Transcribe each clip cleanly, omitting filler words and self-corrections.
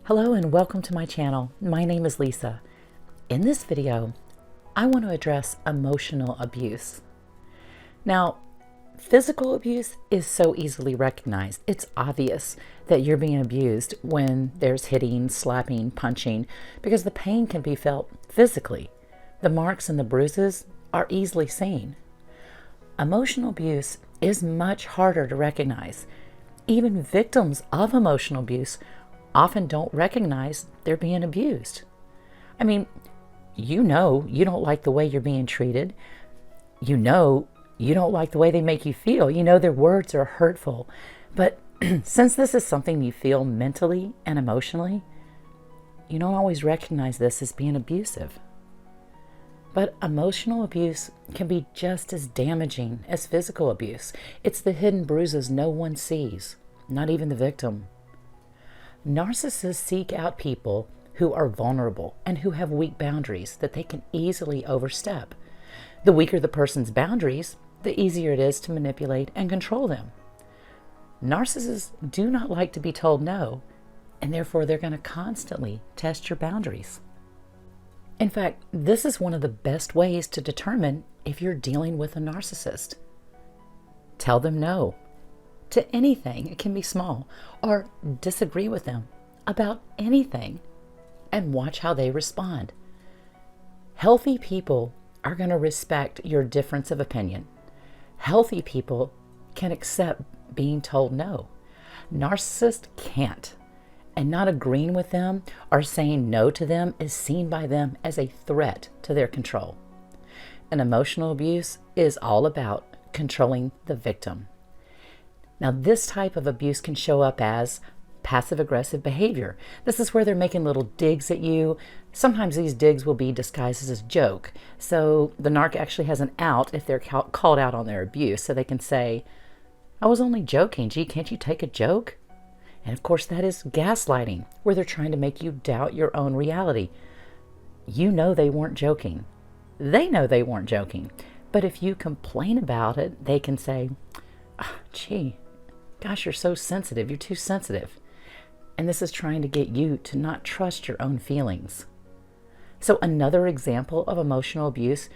Hello and welcome to my channel. My name is Lisa. In this video, I want to address emotional abuse. Now, physical abuse is so easily recognized. It's obvious that you're being abused when there's hitting, slapping, punching, because the pain can be felt physically. The marks and the bruises are easily seen. Emotional abuse is much harder to recognize. Even victims of emotional abuse often don't recognize they're being abused. I mean, you know you don't like the way you're being treated. You know you don't like the way they make you feel. You know their words are hurtful. But since this is something you feel mentally and emotionally, you don't always recognize this as being abusive. But emotional abuse can be just as damaging as physical abuse. It's the hidden bruises no one sees, not even the victim. Narcissists seek out people who are vulnerable and who have weak boundaries that they can easily overstep. The weaker the person's boundaries, the easier it is to manipulate and control them. Narcissists do not like to be told no, and therefore they're going to constantly test your boundaries. In fact, this is one of the best ways to determine if you're dealing with a narcissist. Tell them no to anything, it can be small, or disagree with them about anything and watch how they respond. Healthy people are going to respect your difference of opinion. Healthy people can accept being told no. Narcissists can't. And not agreeing with them or saying no to them is seen by them as a threat to their control. And emotional abuse is all about controlling the victim. Now, this type of abuse can show up as passive-aggressive behavior. This is where they're making little digs at you. Sometimes these digs will be disguised as a joke. So the narc actually has an out if they're called out on their abuse. So they can say, "I was only joking. Gee, can't you take a joke?" And of course, that is gaslighting, where they're trying to make you doubt your own reality. You know they weren't joking. They know they weren't joking. But if you complain about it, they can say, "Gee, gosh, you're so sensitive. You're too sensitive." And this is trying to get you to not trust your own feelings. So another example of emotional abuse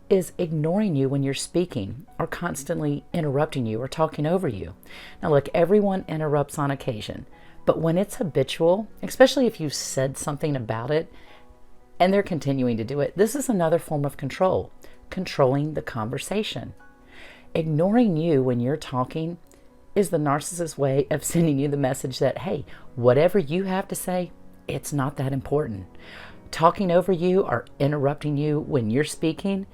is ignoring you when you're speaking or constantly interrupting you or talking over you. Now look, everyone interrupts on occasion, but when it's habitual, especially if you've said something about it and they're continuing to do it, this is another form of control, controlling the conversation. Ignoring you when you're talking is the narcissist's way of sending you the message that, hey, whatever you have to say, it's not that important. Talking over you or interrupting you when you're speaking,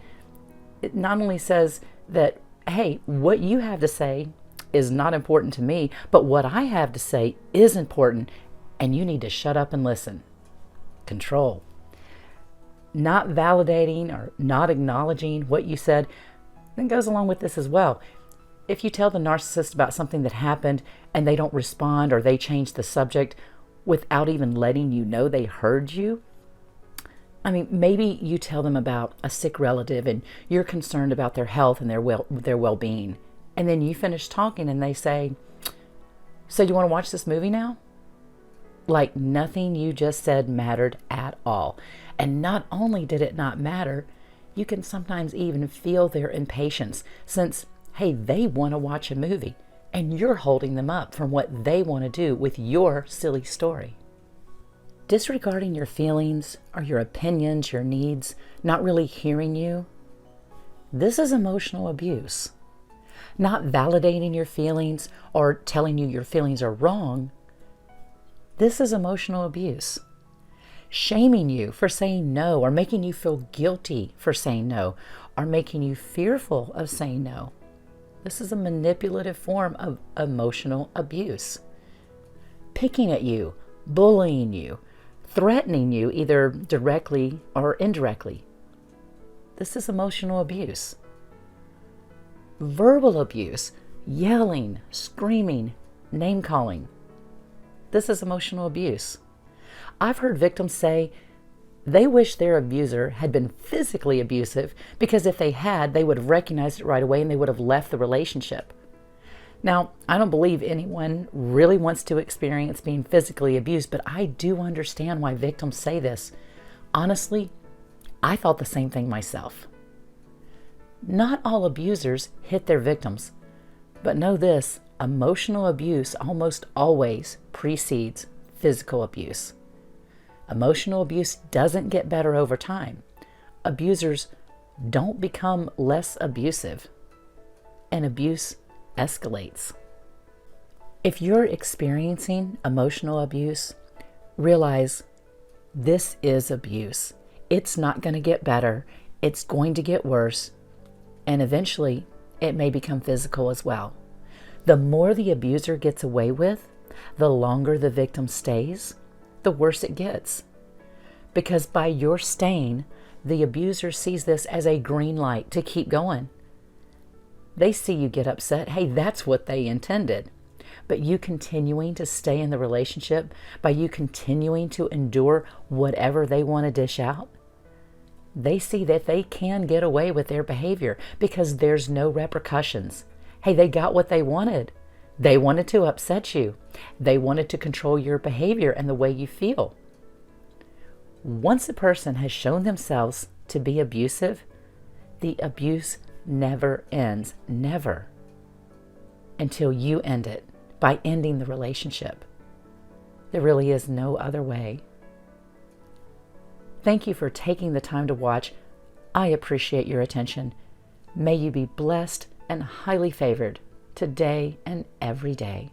it not only says that, hey, what you have to say is not important to me, but what I have to say is important, and you need to shut up and listen. Control. Not validating or not acknowledging what you said, then goes along with this as well. If you tell the narcissist about something that happened and they don't respond or they change the subject without even letting you know they heard you, I mean, maybe you tell them about a sick relative and you're concerned about their health and their well-being. And then you finish talking and they say, "So you want to watch this movie now?" Like nothing you just said mattered at all. And not only did it not matter, you can sometimes even feel their impatience since, hey, they want to watch a movie and you're holding them up from what they want to do with your silly story. Disregarding your feelings or your opinions, your needs, not really hearing you, this is emotional abuse. Not validating your feelings or telling you your feelings are wrong, this is emotional abuse. Shaming you for saying no or making you feel guilty for saying no or making you fearful of saying no. This is a manipulative form of emotional abuse. Picking at you, bullying you, threatening you either directly or indirectly. This is emotional abuse. Verbal abuse, yelling, screaming, name-calling. This is emotional abuse. I've heard victims say they wish their abuser had been physically abusive because if they had, they would have recognized it right away and they would have left the relationship. Now, I don't believe anyone really wants to experience being physically abused, but I do understand why victims say this. Honestly, I thought the same thing myself. Not all abusers hit their victims, but know this, emotional abuse almost always precedes physical abuse. Emotional abuse doesn't get better over time. Abusers don't become less abusive, and abuse escalates. If you're experiencing emotional abuse, realize this is abuse. It's not going to get better. It's going to get worse. And eventually, it may become physical as well. The more the abuser gets away with, the longer the victim stays, the worse it gets. Because by your staying, the abuser sees this as a green light to keep going. They see you get upset. Hey, that's what they intended. But you continuing to stay in the relationship, by you continuing to endure whatever they want to dish out, they see that they can get away with their behavior because there's no repercussions. Hey, they got what they wanted. They wanted to upset you. They wanted to control your behavior and the way you feel. Once a person has shown themselves to be abusive, the abuse never ends, never, until you end it by ending the relationship. There really is no other way. Thank you for taking the time to watch. I appreciate your attention. May you be blessed and highly favored today and every day.